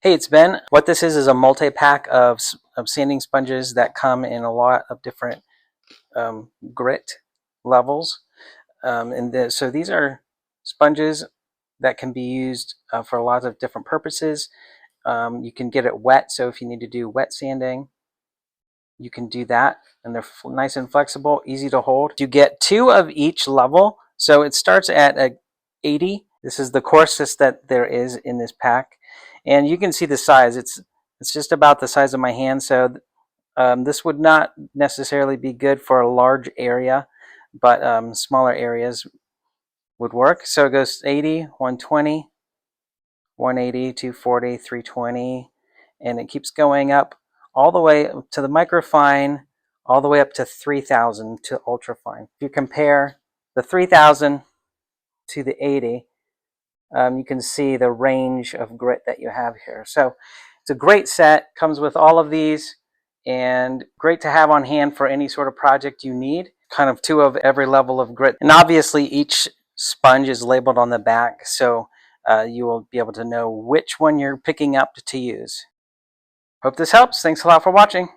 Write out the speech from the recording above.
Hey, it's Ben. What this is a multi-pack of sanding sponges that come in a lot of different grit levels. So these are sponges that can be used for a lot of different purposes. You can get it wet, so if you need to do wet sanding, you can do that, and they're nice and flexible, easy to hold. You get 2 of each level, so it starts at a 80. This is the coarsest that there is in this pack, and you can see the size. It's just about the size of my hand, so this would not necessarily be good for a large area, but smaller areas would work. So it goes 80, 120, 180, 240, 320, and it keeps going up all the way to the microfine, all the way up to 3000 to ultrafine. If you compare the 3000 to the 80, you can see the range of grit that you have here. So it's a great set, comes with all of these, and great to have on hand for any sort of project you need. Kind of 2 of every level of grit. And obviously each sponge is labeled on the back, so you will be able to know which one you're picking up to use. Hope this helps. Thanks a lot for watching.